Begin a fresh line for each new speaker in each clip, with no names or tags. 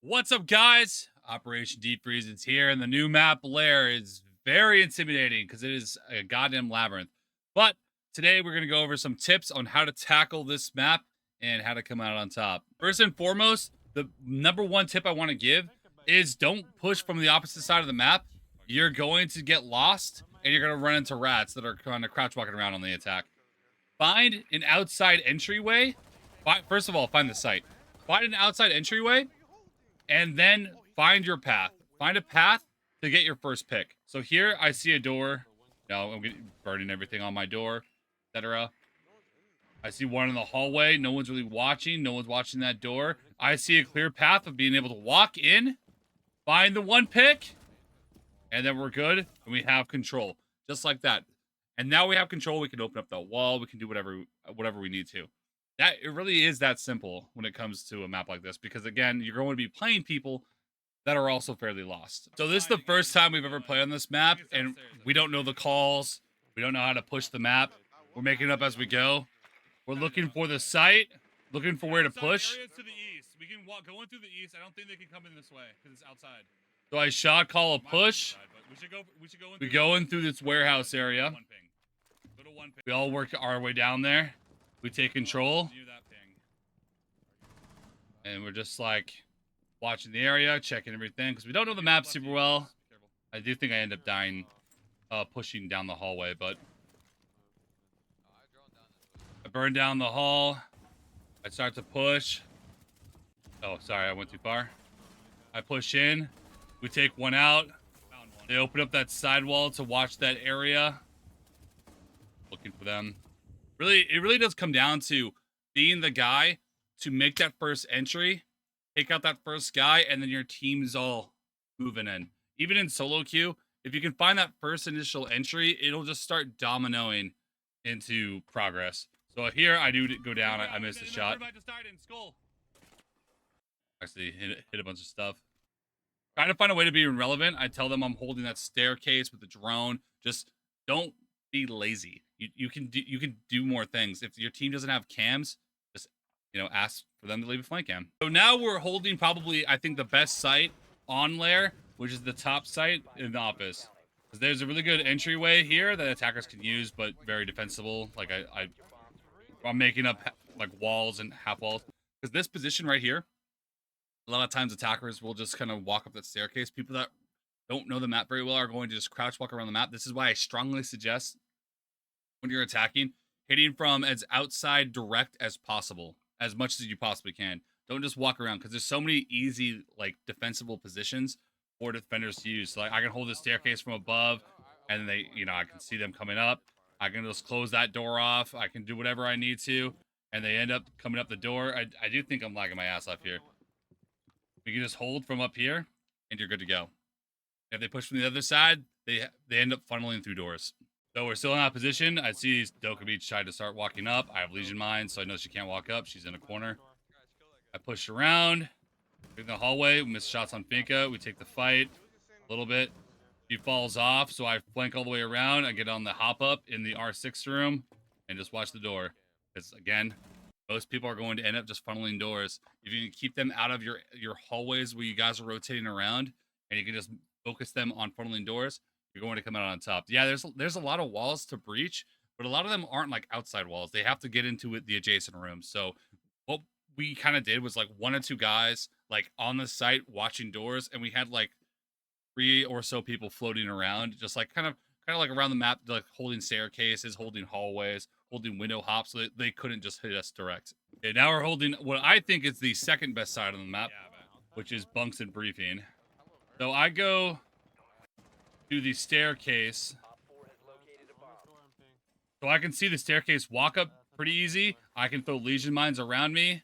What's up, guys? Operation Deep Freeze is here, and the new map Lair is very intimidating because it is a goddamn labyrinth. But today we're going to go over some tips on how to tackle this map and how to come out on top. First and foremost, the number one tip I want to give is don't push from the opposite side of the map. You're going to get lost, and you're going to run into rats that are kind of crouch walking around on the attack. Find an outside entryway. First of all, find the site. Find an outside entryway and then find your path. Find a path to get your first pick. So here I see a door. No, I'm burning everything on my door, etc. I see one in the hallway. No one's really watching. No one's watching that door. I see a clear path of being able to walk in, find the one pick, and then we're good, and we have control. Just like that. And now we have control. We can open up the wall. We can do whatever we need to. That it really is that simple when it comes to a map like this, because again, you're going to be playing people that are also fairly lost. So this is the first time we've ever played on this map, and we don't know the calls. We don't know how to push the map. We're making it up as we go. We're looking for the site, looking for where to push.
To the east. We can walk going through the east. I don't think they can come in this way because it's outside.
So I shot call a push.
We should go in.
We go in through this warehouse area.
Go to one ping.
We all work our way down there. We take control. And we're just like watching the area, checking everything, because we don't know the map super well. I do think I end up dying pushing down the hallway, but I burn down the hall. I start to push. Oh, sorry, I went too far. I push in. We take one out. They open up that side wall to watch that area. Looking for them. It really does come down to being the guy to make that first entry, take out that first guy, and then your team's all moving in. Even in solo queue, if you can find that first initial entry, it'll just start dominoing into progress. So here I do go down. I missed a shot. Actually hit a bunch of stuff. Trying to find a way to be relevant. I tell them I'm holding that staircase with the drone. Just don't be lazy. You can do more things. If your team doesn't have cams, just ask for them to leave a flank cam. So now we're holding probably, I think, the best site on Lair, which is the top site in the office. Because there's a really good entryway here that attackers can use, but very defensible. Like I'm making up like walls and half walls. Because this position right here, a lot of times attackers will just kind of walk up that staircase. People that don't know the map very well are going to just crouch walk around the map. This is why I strongly suggest when you're attacking, hitting from as outside direct as possible, as much as you possibly can. Don't just walk around, because there's so many easy, like, defensible positions for defenders to use. So, like, I can hold the staircase from above, and they, I can see them coming up. I can just close that door off. I can do whatever I need to, and they end up coming up the door. I do think I'm lagging my ass off here. You can just hold from up here, and you're good to go. If they push from the other side, they end up funneling through doors. So we're still in that position. I see Doka Beach tried to start walking up. I have Legion Mine, so I know she can't walk up. She's in a corner. I push around. In the hallway, we miss shots on Finka. We take the fight a little bit. She falls off, so I flank all the way around. I get on the hop up in the R6 room and just watch the door. Because, again, most people are going to end up just funneling doors. If you can keep them out of your hallways where you guys are rotating around, and you can just focus them on funneling doors, you're going to come out on top. Yeah, there's a lot of walls to breach, but a lot of them aren't like outside walls. They have to get into the adjacent rooms. So what we kind of did was like one or two guys like on the site watching doors, and we had like 3 or so people floating around, just like kind of like around the map, like holding staircases, holding hallways, holding window hops, so they couldn't just hit us direct. Okay, now we're holding what I think is the second best side of the map, which is bunks and briefing. So I go to the staircase. So I can see the staircase walk up pretty easy. I can throw Legion Mines around me,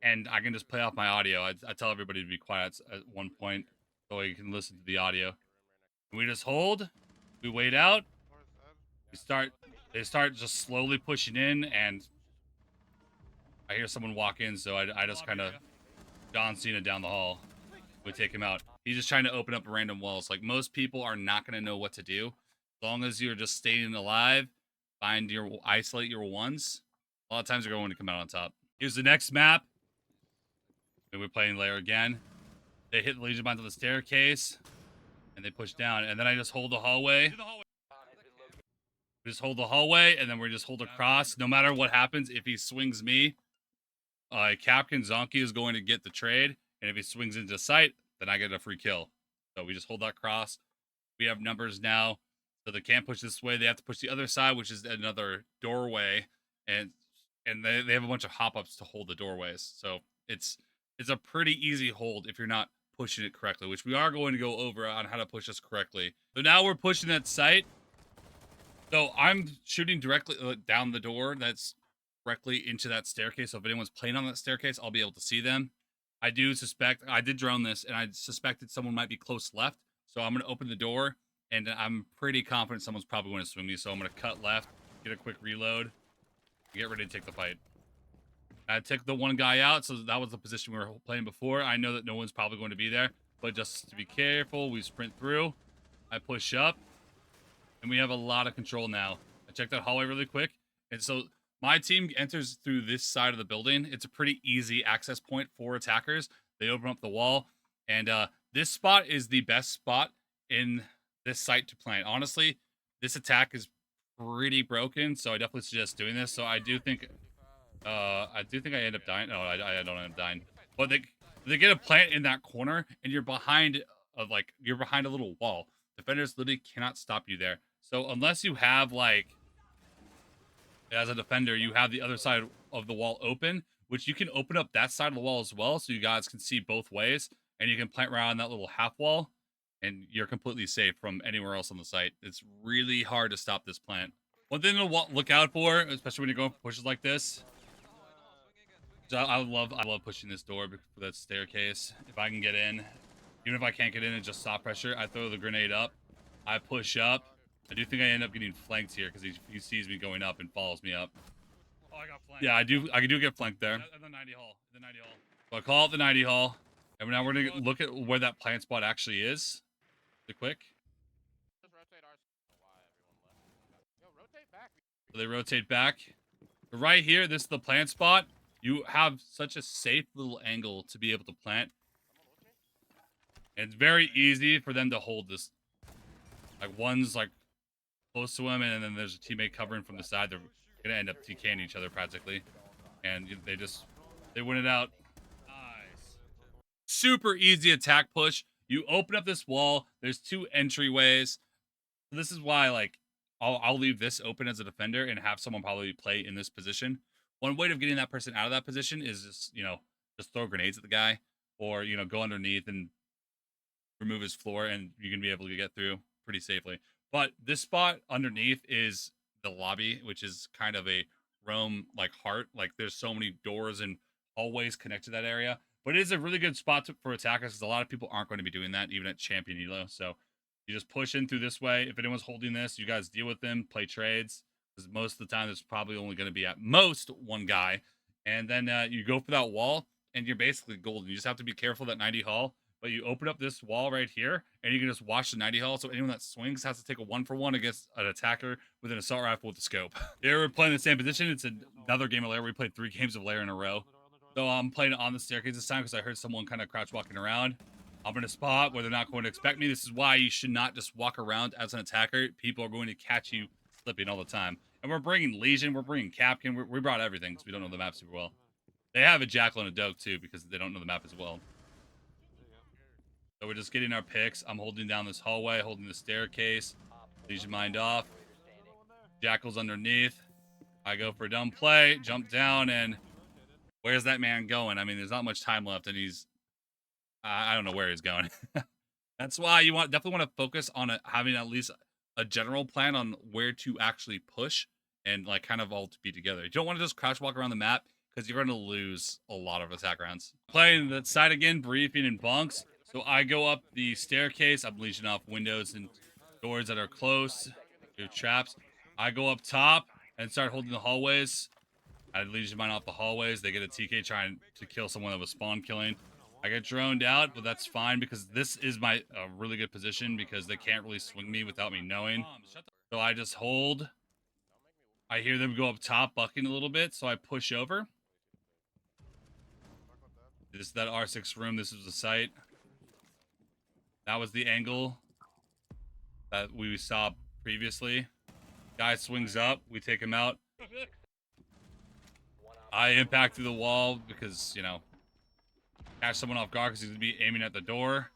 and I can just play off my audio. I tell everybody to be quiet at one point so you can listen to the audio. And we just hold. We wait out. They start just slowly pushing in, and I hear someone walk in, so I just kind of John Cena down the hall. We take him out. He's just trying to open up random walls. Like, most people are not going to know what to do. As long as you're just staying alive, isolate your ones, a lot of times you're going to come out on top. Here's the next map. And we're playing Lair again. They hit the Legion Mines on the staircase, and they push down. And then I just hold the hallway.
Do the hallway.
We just hold the hallway, and then we just hold across. No matter what happens, if he swings me, Captain Zonky is going to get the trade. And if he swings into sight, then I get a free kill. So we just hold that cross. We have numbers now. So they can't push this way. They have to push the other side, which is another doorway. And they have a bunch of hop-ups to hold the doorways. So it's a pretty easy hold if you're not pushing it correctly, which we are going to go over on how to push this correctly. So now we're pushing that site. So I'm shooting directly down the door that's directly into that staircase. So if anyone's playing on that staircase, I'll be able to see them. I do suspect, I did drone this, and I suspected someone might be close left. So I'm going to open the door, and I'm pretty confident someone's probably going to swing me. So I'm going to cut left, get a quick reload, get ready to take the fight. I took the one guy out, so that was the position we were playing before. I know that no one's probably going to be there, but just to be careful, we sprint through. I push up, and we have a lot of control now. I checked that hallway really quick, and so my team enters through this side of the building. It's a pretty easy access point for attackers. They open up the wall, and this spot is the best spot in this site to plant. Honestly, this attack is pretty broken, so I definitely suggest doing this. So I do think I end up dying. No, I don't end up dying. But they get a plant in that corner, and you're behind a little wall. Defenders literally cannot stop you there. So unless you have as a defender, you have the other side of the wall open, which you can open up that side of the wall as well, so you guys can see both ways, and you can plant around that little half wall, and you're completely safe from anywhere else on the site. It's really hard to stop this plant. One thing to look out for, especially when you're going for pushes like this. I love pushing this door for that staircase. If I can get in, even if I can't get in and just soft pressure, I throw the grenade up. I push up. I do think I end up getting flanked here because he sees me going up and follows me up.
Oh, I got flanked.
Yeah, I do get flanked there.
At the 90 hall. The 90 hall.
So I call it the 90 hall. And now we're going to look at where that plant spot actually is. Really quick. So they rotate back. So right here, this is the plant spot. You have such a safe little angle to be able to plant. And it's very easy for them to hold this. Like, one's like close to him, and then there's a teammate covering from the side. They're gonna end up TKing each other practically, and they win it out. Nice, super easy attack push. You open up this wall. There's two entryways. This is why I'll leave this open as a defender and have someone probably play in this position. One way of getting that person out of that position is just throw grenades at the guy, or go underneath and remove his floor, and you can be able to get through pretty safely. But this spot underneath is the lobby, which is kind of a Rome heart. There's so many doors and hallways connect to that area. But it is a really good spot for attackers because a lot of people aren't going to be doing that, even at champion elo. So you just push in through this way. If anyone's holding this, you guys deal with them, play trades. Because most of the time, there's probably only going to be at most one guy. And then you go for that wall, and you're basically golden. You just have to be careful that 90 hall. But you open up this wall right here, and you can just watch the 90 hall. So anyone that swings has to take a 1-for-1 against an attacker with an assault rifle with the scope. Here we're playing the same position. It's another game of Lair. We played 3 games of Lair in a row. So I'm playing on the staircase this time because I heard someone kind of crouch walking around. I'm in a spot where they're not going to expect me. This is why you should not just walk around as an attacker. People are going to catch you slipping all the time. And we're bringing Legion. We're bringing Capkin. We brought everything because we don't know the map super well. They have a Jackal and a Doge too because they don't know the map as well. So we're just getting our picks. I'm holding down this hallway, holding the staircase. Legion mind off. Jackal's underneath. I go for a dumb play, jump down, and where's that man going? I mean, there's not much time left, and he's... I don't know where he's going. That's why you definitely want to focus on having at least a general plan on where to actually push and kind of all to be together. You don't want to just crouch walk around the map because you're going to lose a lot of attack rounds. Playing that side again, briefing and bunks. So I go up the staircase. I'm leashing off windows and doors that are close. Do traps. I go up top and start holding the hallways. I legion mine off the hallways. They get a TK trying to kill someone that was spawn killing. I get droned out, but that's fine because this is my really good position because they can't really swing me without me knowing. So I just hold. I hear them go up top, bucking a little bit, so I push over. This is that R6 room. This is the site. That was the angle that we saw previously. Guy swings up, we take him out. I impact through the wall because, you know, catch someone off guard because he's going to be aiming at the door.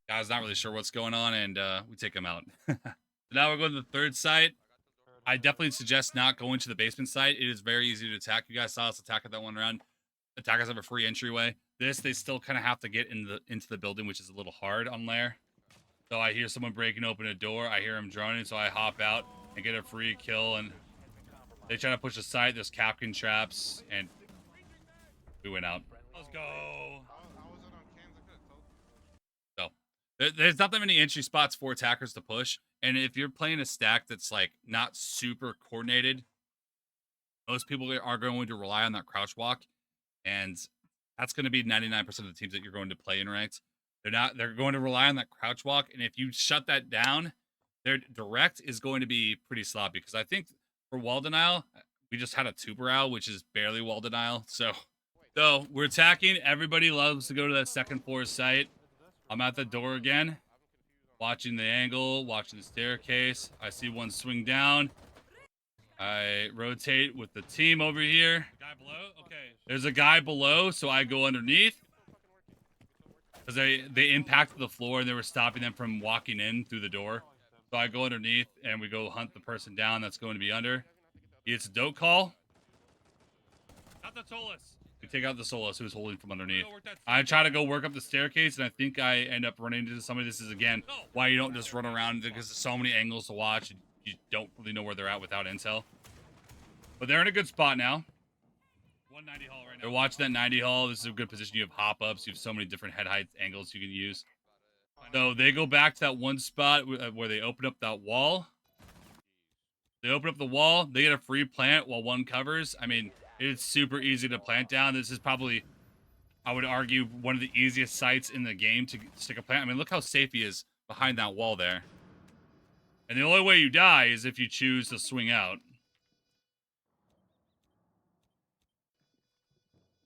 Guy's not really sure what's going on, and we take him out. So now we're going to the third site. I definitely suggest not going to the basement site. It is very easy to attack. You guys saw us attack at that one round. Attackers have a free entryway. This, they still kind of have to get into the building, which is a little hard on Lair. So I hear someone breaking open a door. I hear him droning, so I hop out and get a free kill. And they try to push the site. There's Capcan traps, and we went out.
Let's go.
So there's not that many entry spots for attackers to push. And if you're playing a stack that's like not super coordinated, most people are going to rely on that crouch walk. And that's going to be 99% of the teams that you're going to play in ranked. They're going to rely on that crouch walk. And if you shut that down, their direct is going to be pretty sloppy. Because I think for wall denial, we just had a tuber out, which is barely wall denial. So we're attacking. Everybody loves to go to that second floor site. I'm at the door again, watching the angle, watching the staircase. I see one swing down. I rotate with the team over here.
Guy below? Okay.
There's a guy below, so I go underneath. Because they impacted the floor and they were stopping them from walking in through the door. So I go underneath and we go hunt the person down that's going to be under. It's a dope call.
Not the Solus.
We take out the Solus who's holding from underneath. I try to go work up the staircase and I think I end up running into somebody. This is, again, why you don't just run around because there's so many angles to watch. You don't really know where they're at without intel. But they're in a good spot now.
190 hall right now.
They're watching that 90 hall. This is a good position. You have hop-ups. You have so many different head height angles you can use. So they go back to that one spot where they open up that wall. They open up the wall. They get a free plant while one covers. I mean, it's super easy to plant down. This is probably, I would argue, one of the easiest sites in the game to stick a plant. I mean, look how safe he is behind that wall there. And the only way you die is if you choose to swing out.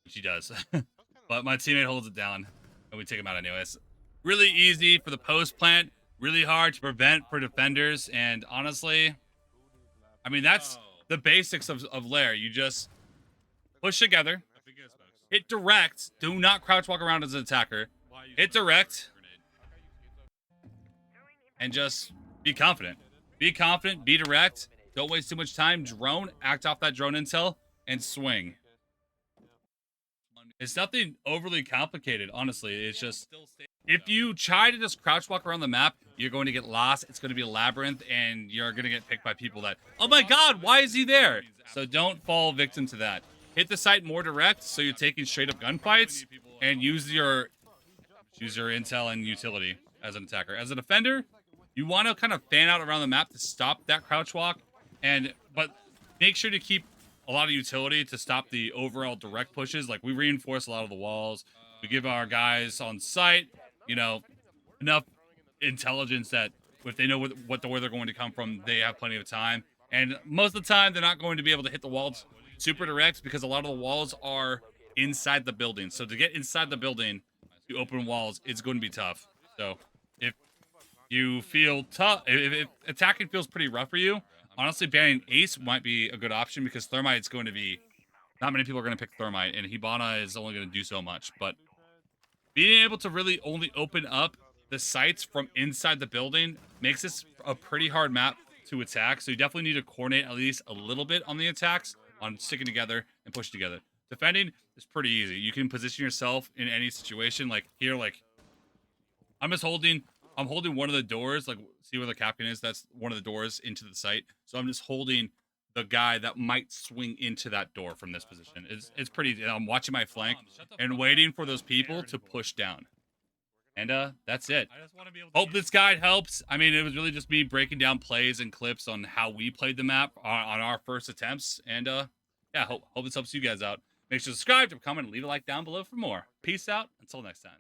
Which he does. But my teammate holds it down, and we take him out anyways. Really easy for the post plant. Really hard to prevent for defenders. And honestly, I mean, that's the basics of Lair. You just push together. Hit direct. Do not crouch walk around as an attacker. Hit direct. And just be confident. Be confident. Be direct. Don't waste too much time. Drone. Act off that drone intel. And swing. It's nothing overly complicated, honestly. It's just, if you try to just crouch walk around the map, you're going to get lost. It's going to be a labyrinth, and you're going to get picked by people that, oh my god, why is he there? So don't fall victim to that. Hit the site more direct, so you're taking straight up gunfights, and use your intel and utility as an attacker. As a defender, you want to kind of fan out around the map to stop that crouch walk, but make sure to keep a lot of utility to stop the overall direct pushes. Like, we reinforce a lot of the walls. We give our guys on site, you know, enough intelligence that if they know where they're going to come from, they have plenty of time. And most of the time, they're not going to be able to hit the walls super direct because a lot of the walls are inside the building. So to get inside the building to open walls, it's going to be tough. So if you feel tough, if attacking feels pretty rough for you, honestly, banning Ace might be a good option because Thermite's going to be... Not many people are going to pick Thermite, and Hibana is only going to do so much. But being able to really only open up the sites from inside the building makes this a pretty hard map to attack. So you definitely need to coordinate at least a little bit on the attacks, on sticking together and pushing together. Defending is pretty easy. You can position yourself in any situation. Like here, like I'm holding one of the doors, like see where the Capcan is? That's one of the doors into the site. So I'm just holding the guy that might swing into that door from this position. It's pretty, I'm watching my flank and waiting for those people to push down. And that's it. Hope this guide helps. I mean, it was really just me breaking down plays and clips on how we played the map on our first attempts. And yeah, hope this helps you guys out. Make sure to subscribe, comment, and leave a like down below for more. Peace out. Until next time.